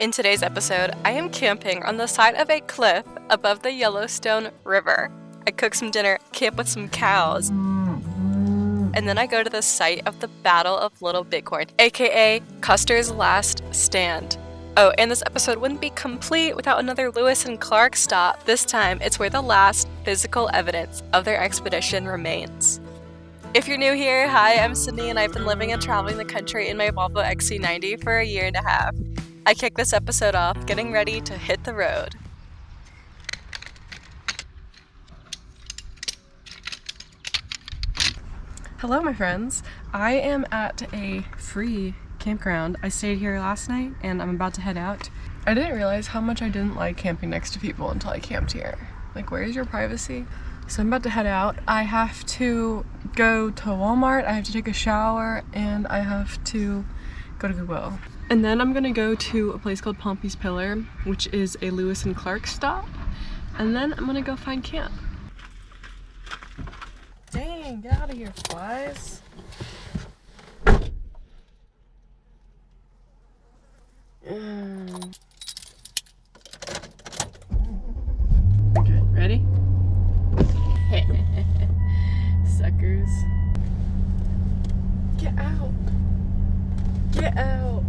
In today's episode, I am camping on the side of a cliff above the Yellowstone River. I cook some dinner, camp with some cows, and then I go to the site of the Battle of Little Bighorn, aka Custer's last stand. Oh, and this episode wouldn't be complete without another Lewis and Clark stop. This time, it's where the last physical evidence of their expedition remains. If you're new here, hi, I'm Sydney, and I've been living and traveling the country in my Volvo XC90 for a year and a half. I kick this episode off getting ready to hit the road. Hello, my friends. I am at a free campground. I stayed here last night and I'm about to head out. I didn't realize how much I didn't like camping next to people until I camped here. Like, where is your privacy? So I'm about to head out. I have to go to Walmart, I have to take a shower, and I have to go to Goodwill. And then I'm gonna go to a place called Pompy's Pillar, which is a Lewis and Clark stop. And then I'm gonna go find camp. Dang, get out of here, flies. Okay, ready? Suckers. Get out. Get out.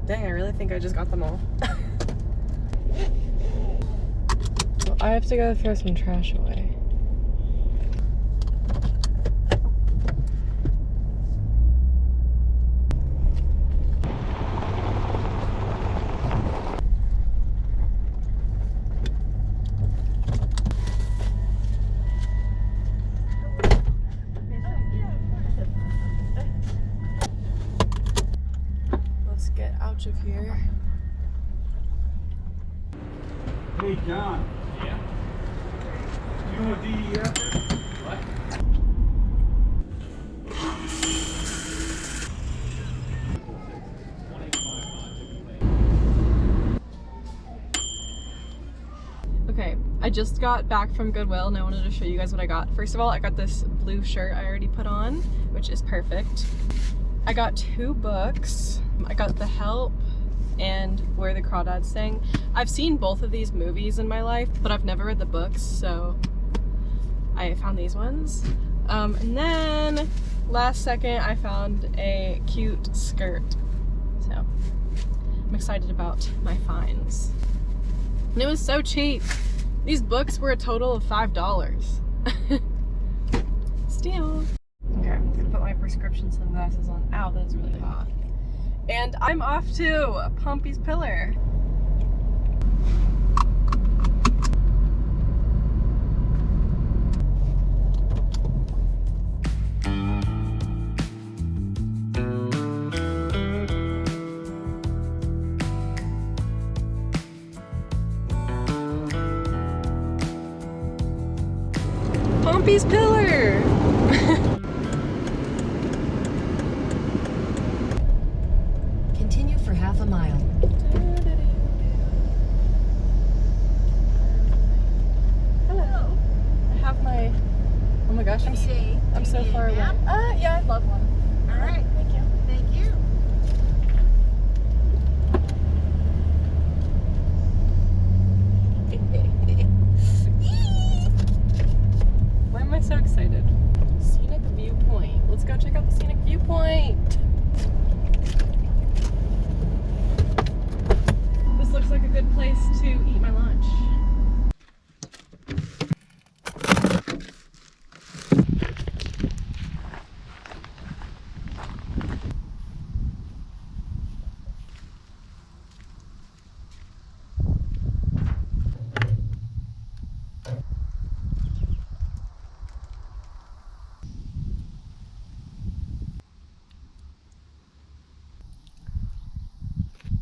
Dang, I really think I just got them all. Well, I have to go throw some trash away. Get out of here. Hey, John. Yeah? You know what DEF is? What? Okay, I just got back from Goodwill and I wanted to show you guys what I got. First of all, I got this blue shirt I already put on, which is perfect. I got 2 books. I got The Help and Where the Crawdads Sing. I've seen both of these movies in my life, but I've never read the books, so I found these ones. And then last second I found a cute skirt. So I'm excited about my finds. And it was so cheap. These books were a total of $5. Steal. Okay, I'm gonna put my prescription sunglasses on. Ow, that's really hot. And I'm off to Pompy's Pillar. Pompy's Pillar! Continue for half a mile. Hello. I have my, oh my gosh, I'm so far away. Yeah, I'd love one. All right. Thank you. Thank you. Why am I so excited? Scenic viewpoint. Let's go check out the scenic viewpoint. This looks like a good place to eat my lunch.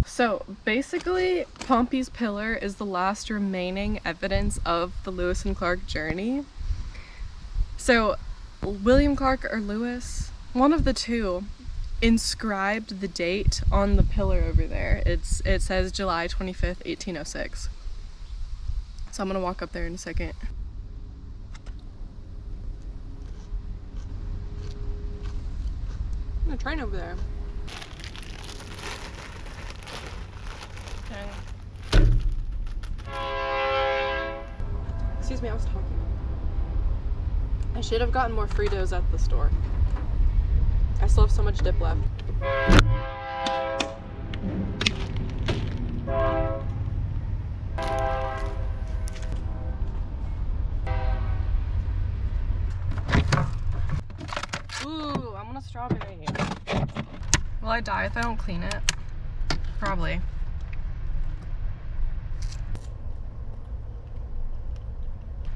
So basically, Pompy's Pillar is the last remaining evidence of the Lewis and Clark journey. So William Clark or Lewis, one of the two, inscribed the date on the pillar over there. It says July 25th, 1806. So I'm gonna walk up there in a second. I'm gonna train over there. I should have gotten more Fritos at the store. I still have so much dip left. Ooh, I want a strawberry. Will I die if I don't clean it? Probably.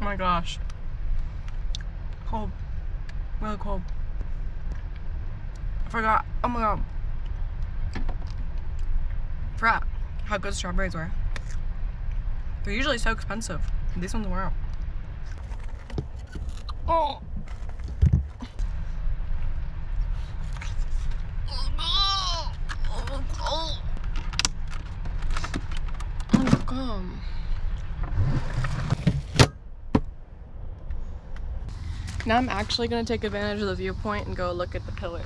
Oh my gosh. Cold. Really cold. I forgot. Oh my god. Forgot how good strawberries were. They're usually so expensive. These ones weren't. Oh. Now I'm actually going to take advantage of the viewpoint and go look at the pillar.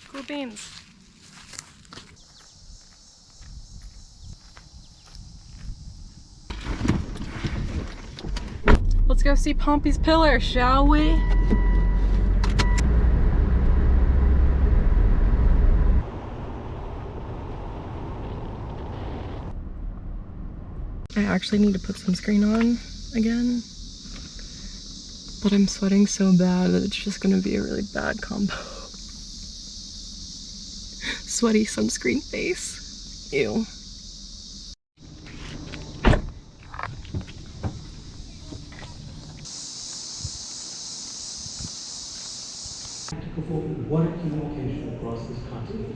Cool beans. Let's go see Pompy's pillar, shall we? I actually need to put sunscreen on again, but I'm sweating so bad that it's just gonna be a really bad combo. Sweaty sunscreen face. Ew. Water communication across this continent.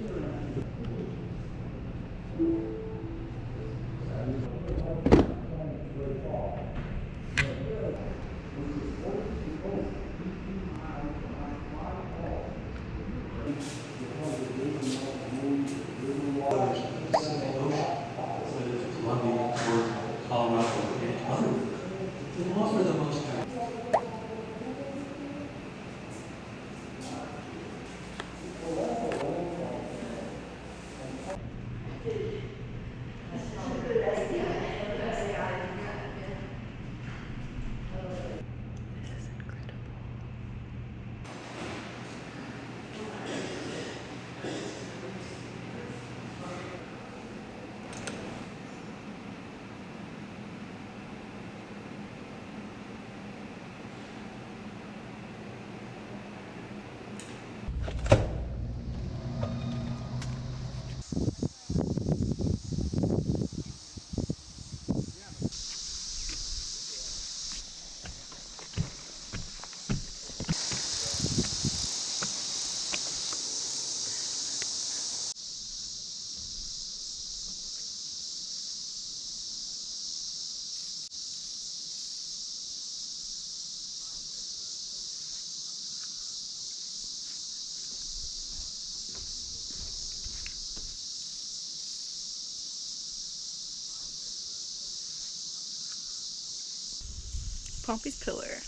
Pompy's pillar.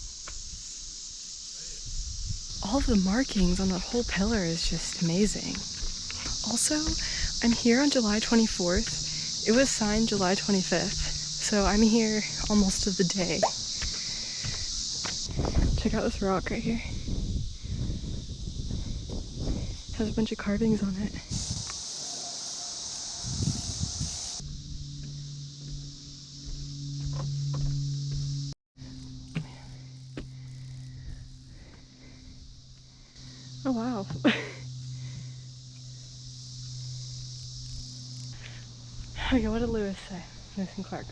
All of the markings on that whole pillar is just amazing. Also, I'm here on July 24th. It was signed July 25th, so I'm here almost to the day. Check out this rock right here. It has a bunch of carvings on it. Oh wow. Okay, what did Lewis say? Lewis and Clark.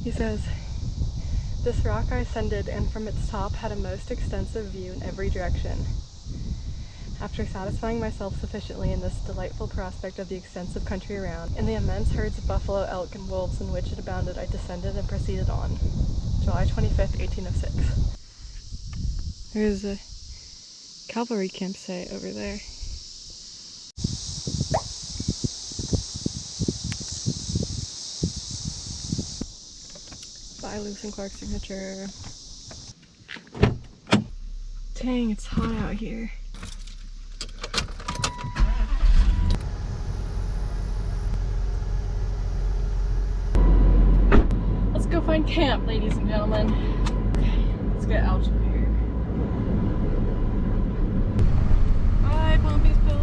He says, "This rock I ascended and from its top had a most extensive view in every direction. After satisfying myself sufficiently in this delightful prospect of the extensive country around, and the immense herds of buffalo, elk, and wolves in which it abounded, I descended and proceeded on." July 25th, 1806. There's a cavalry campsite over there. Bye, Lewis and Clark signature. Dang, it's hot out here. Let's go find camp, ladies and gentlemen. Okay, let's get out of here. Bye, Pompey's Pillar.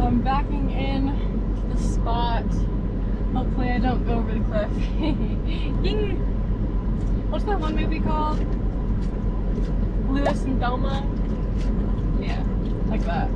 I'm backing in to the spot. Hopefully I don't go over the cliff. Yay! What's that one movie called? Lewis and Thelma? Yeah, like that.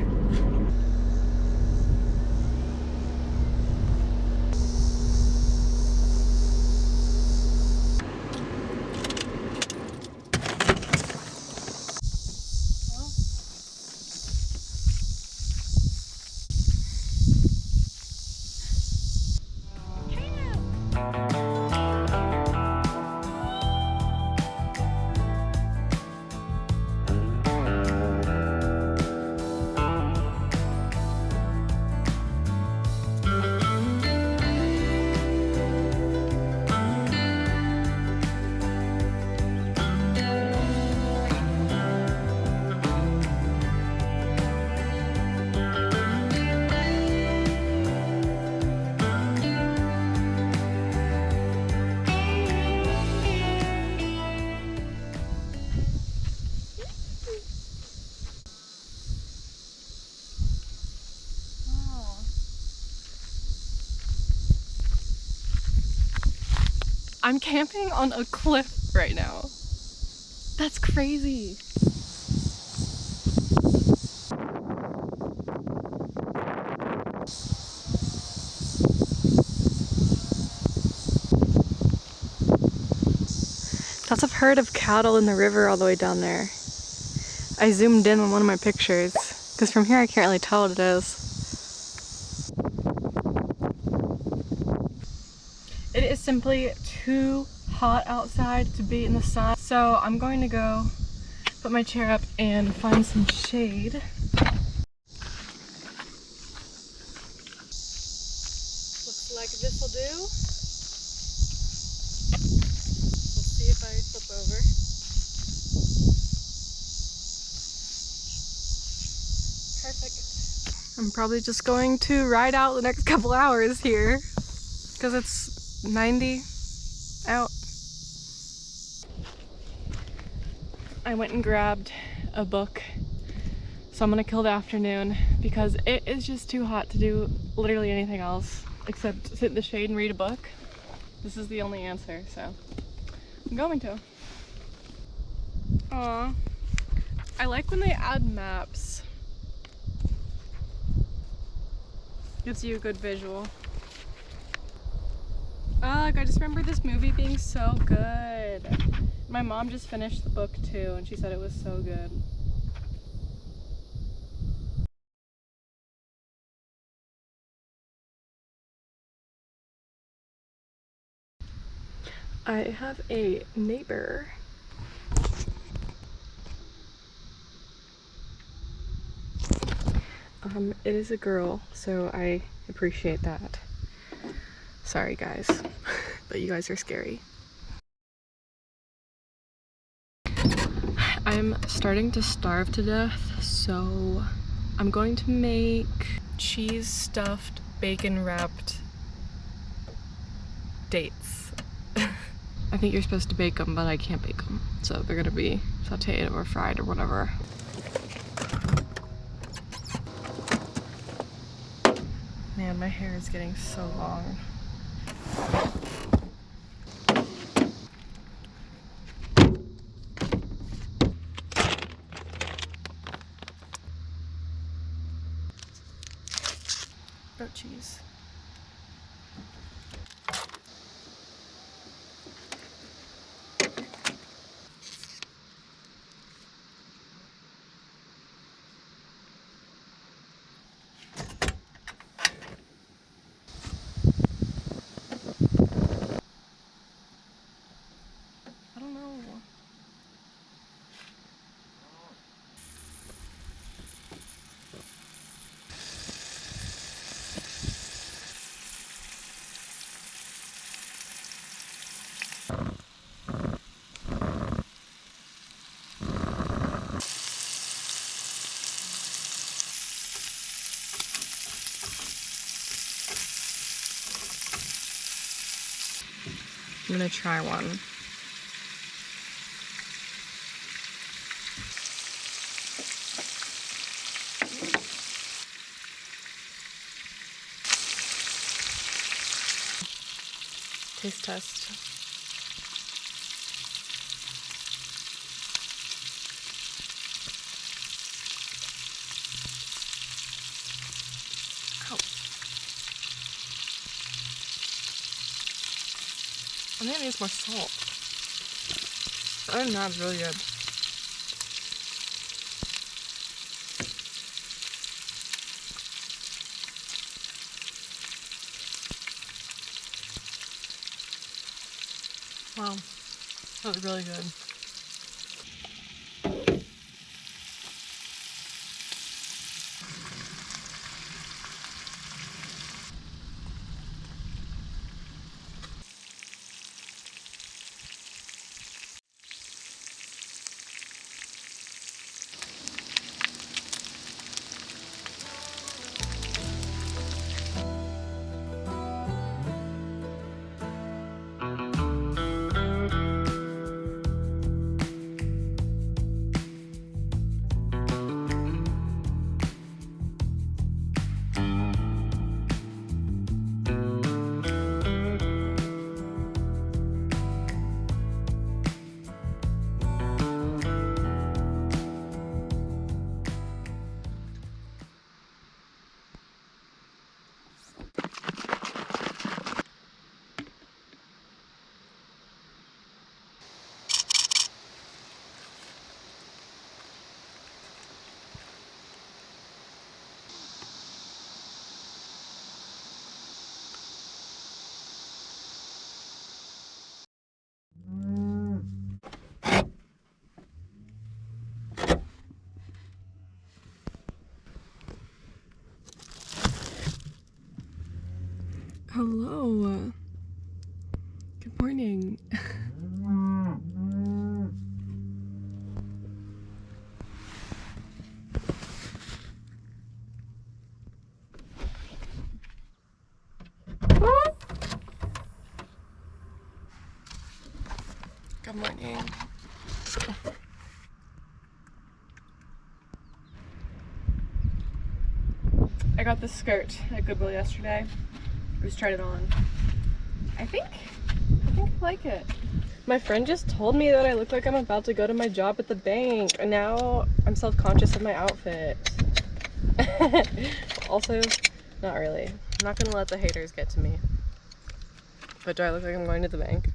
I'm camping on a cliff right now. That's crazy. That's a herd of cattle in the river all the way down there. I zoomed in on one of my pictures because from here I can't really tell what it is. It is simply too hot outside to be in the sun, so I'm going to go put my chair up and find some shade. Looks like this will do. Let's see if I flip over. Perfect. I'm probably just going to ride out the next couple hours here because it's 90 out. I went and grabbed a book, so I'm gonna kill the afternoon because it is just too hot to do literally anything else except sit in the shade and read a book. This is the only answer, so I'm going to. Aw, I like when they add maps. Gives you a good visual. Ugh, I just remember this movie being so good. My mom just finished the book too, and she said it was so good. I have a neighbor. It is a girl, so I appreciate that. Sorry guys, but you guys are scary. I'm starting to starve to death, so I'm going to make cheese stuffed bacon wrapped dates. I think you're supposed to bake them, but I can't bake them, so they're gonna be sauteed or fried or whatever. Man, my hair is getting so long. Goat cheese. I don't know. I'm gonna try one. Taste test. Ow. I think it needs more salt. Other than that, it's really good. Wow, that was really good. Hello. Good morning. Good morning. I got this skirt at Goodwill yesterday. I just tried it on. I think I like it. My friend just told me that I look like I'm about to go to my job at the bank, and now I'm self-conscious of my outfit. Also, not really. I'm not gonna let the haters get to me. But do I look like I'm going to the bank?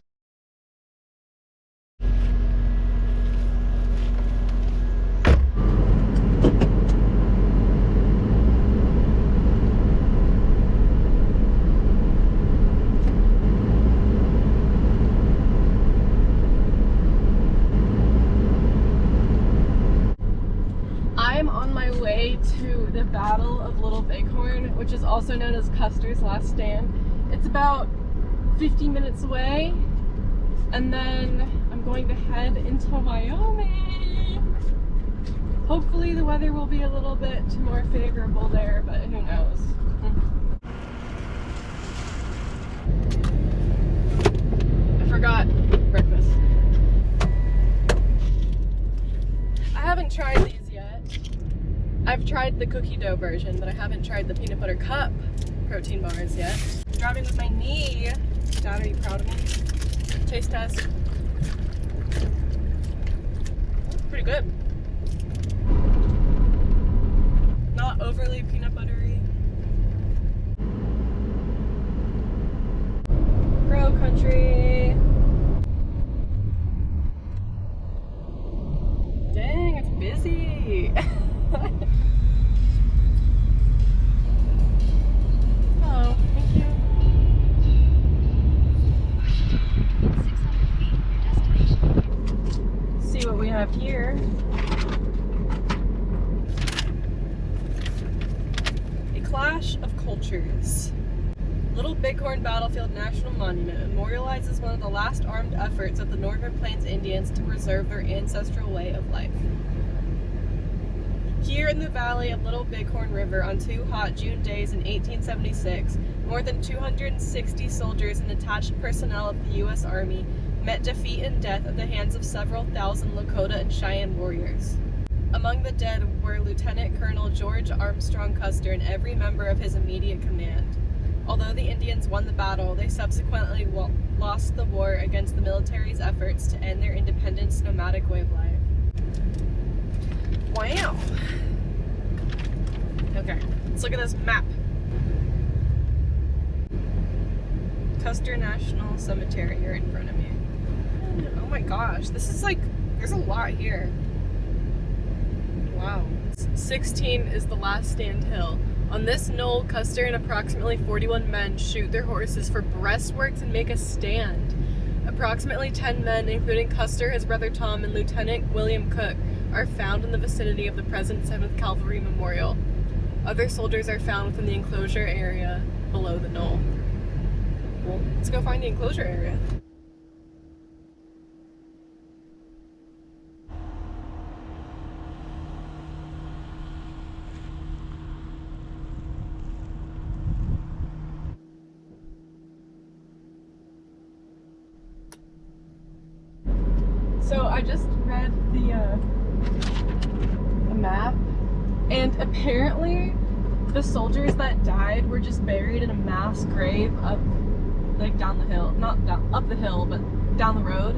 I'm on my way to the Battle of Little Bighorn, which is also known as Custer's Last Stand. It's about 50 minutes away, and then I'm going to head into Wyoming. Hopefully the weather will be a little bit more favorable there, but who knows. I forgot breakfast. I haven't tried these yet. I've tried the cookie dough version, but I haven't tried the peanut butter cup protein bars yet. I'm driving with my knee. Dad, are you proud of me? Taste test. Pretty good. Not overly peanut buttery. Grow country. Dang, it's busy. Oh, thank you. In 600 feet, your destination. Let's see what we have here. A clash of cultures. Little Bighorn Battlefield National Monument memorializes one of the last armed efforts of the Northern Plains Indians to preserve their ancestral way of life. Here in the valley of Little Bighorn River on 2 hot June days in 1876, more than 260 soldiers and attached personnel of the U.S. Army met defeat and death at the hands of several thousand Lakota and Cheyenne warriors. Among the dead were Lieutenant Colonel George Armstrong Custer and every member of his immediate command. Although the Indians won the battle, they subsequently lost the war against the military's efforts to end their independent nomadic way of life. Wow. Okay, let's look at this map. Custer National Cemetery here in front of me. Oh my gosh, this is like, there's a lot here. Wow. 16 is the last stand hill. On this knoll, Custer and approximately 41 men shoot their horses for breastworks and make a stand. Approximately 10 men, including Custer, his brother Tom, and Lieutenant William Cook, are found in the vicinity of the present 7th Cavalry Memorial. Other soldiers are found within the enclosure area below the knoll. Well, let's go find the enclosure area. So I just read the map, and apparently the soldiers that died were just buried in a mass grave up, like down the hill, not down, up the hill, but down the road.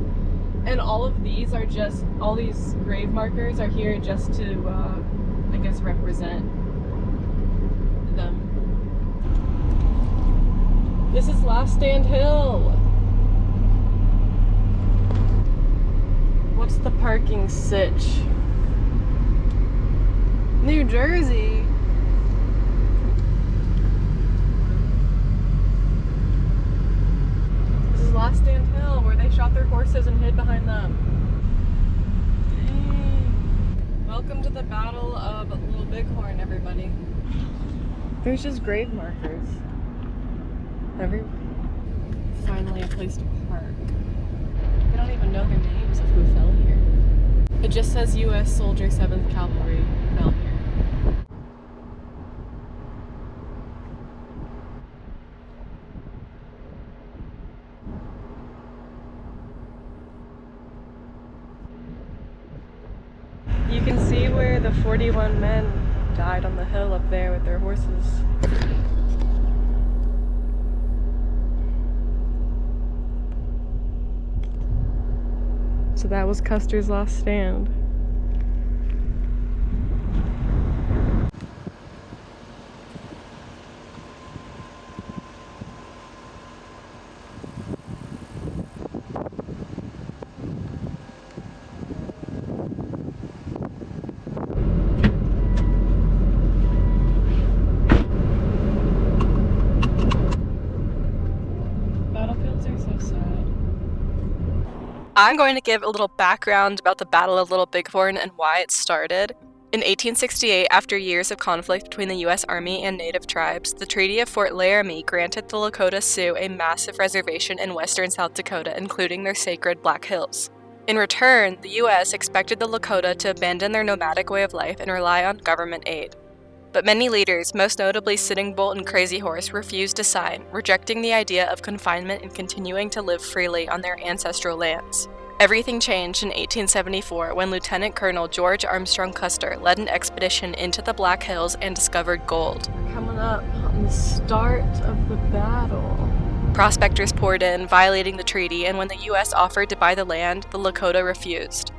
And all of these are just, all these grave markers are here just to, I guess, represent them. This is Last Stand Hill. What's the parking sitch? New Jersey. This is Last Stand Hill, where they shot their horses and hid behind them. Dang. Welcome to the Battle of Little Bighorn, everybody. There's just grave markers. Finally a place to park. I don't even know their names of who fell here. It just says U.S. Soldier 7th Cavalry fell here. You can see where the 41 men died on the hill up there with their horses. So that was Custer's last stand. Battlefields are so sad. I'm going to give a little background about the Battle of Little Bighorn and why it started. In 1868, after years of conflict between the U.S. Army and Native tribes, the Treaty of Fort Laramie granted the Lakota Sioux a massive reservation in western South Dakota, including their sacred Black Hills. In return, the U.S. expected the Lakota to abandon their nomadic way of life and rely on government aid. But many leaders, most notably Sitting Bull and Crazy Horse, refused to sign, rejecting the idea of confinement and continuing to live freely on their ancestral lands. Everything changed in 1874 when Lieutenant Colonel George Armstrong Custer led an expedition into the Black Hills and discovered gold. We're coming up on the start of the battle. Prospectors poured in, violating the treaty, and when the U.S. offered to buy the land, the Lakota refused.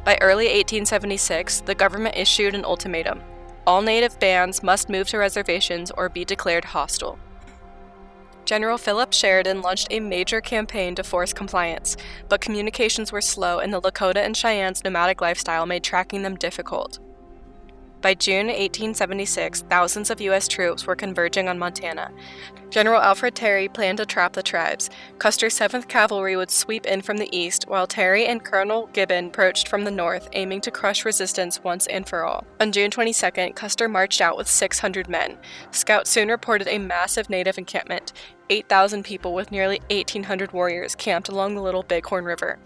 By early 1876, the government issued an ultimatum. All native bands must move to reservations or be declared hostile. General Philip Sheridan launched a major campaign to force compliance, but communications were slow and the Lakota and Cheyenne's nomadic lifestyle made tracking them difficult. By June 1876, thousands of U.S. troops were converging on Montana. General Alfred Terry planned to trap the tribes. Custer's 7th Cavalry would sweep in from the east, while Terry and Colonel Gibbon approached from the north, aiming to crush resistance once and for all. On June 22nd, Custer marched out with 600 men. Scouts soon reported a massive native encampment. 8,000 people with nearly 1,800 warriors camped along the Little Bighorn River.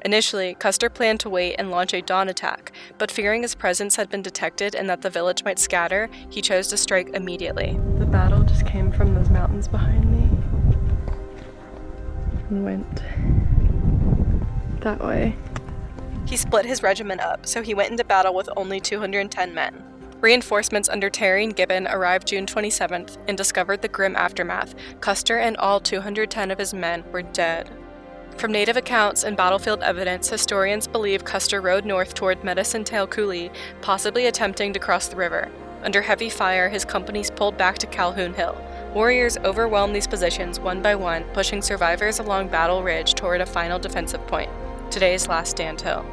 Initially, Custer planned to wait and launch a dawn attack, but fearing his presence had been detected and that the village might scatter, he chose to strike immediately. The battle just came from those mountains behind me and went that way. He split his regiment up, so he went into battle with only 210 men. Reinforcements under Terry and Gibbon arrived June 27th and discovered the grim aftermath. Custer and all 210 of his men were dead. From native accounts and battlefield evidence, historians believe Custer rode north toward Medicine Tail Coulee, possibly attempting to cross the river. Under heavy fire, his companies pulled back to Calhoun Hill. Warriors overwhelmed these positions one by one, pushing survivors along Battle Ridge toward a final defensive point, today's Last Stand Hill.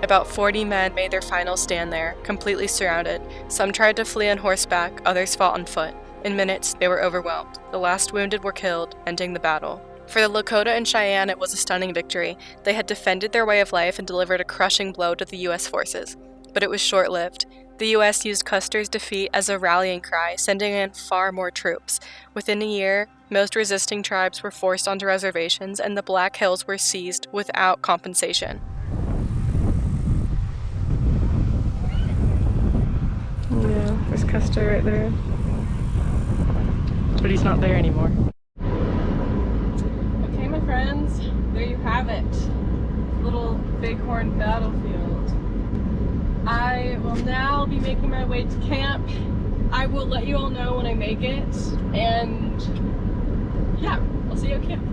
About 40 men made their final stand there, completely surrounded. Some tried to flee on horseback, others fought on foot. In minutes, they were overwhelmed. The last wounded were killed, ending the battle. For the Lakota and Cheyenne, it was a stunning victory. They had defended their way of life and delivered a crushing blow to the U.S. forces. But it was short-lived. The U.S. used Custer's defeat as a rallying cry, sending in far more troops. Within a year, most resisting tribes were forced onto reservations, and the Black Hills were seized without compensation. Yeah, there's Custer right there. But he's not there anymore. Friends, there you have it. Little Bighorn battlefield. I will now be making my way to camp. I will let you all know when I make it, and yeah, I'll see you at camp.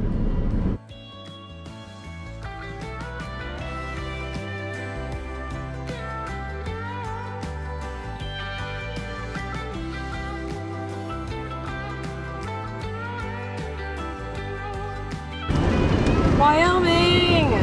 Wyoming!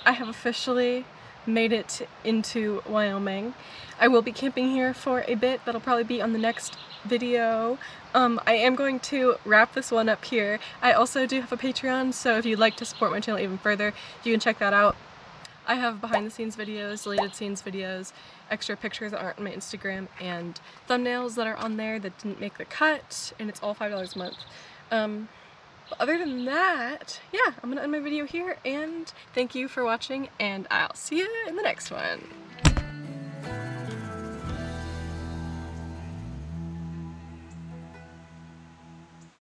I have officially made it into Wyoming. I will be camping here for a bit. That'll probably be on the next video. I am going to wrap this one up here. I also do have a Patreon, so if you'd like to support my channel even further, you can check that out. I have behind the scenes videos, deleted scenes videos, extra pictures that aren't on my Instagram, and thumbnails that are on there that didn't make the cut, and it's all $5 a month. But other than that, yeah, I'm gonna end my video here, and thank you for watching, and I'll see you in the next one.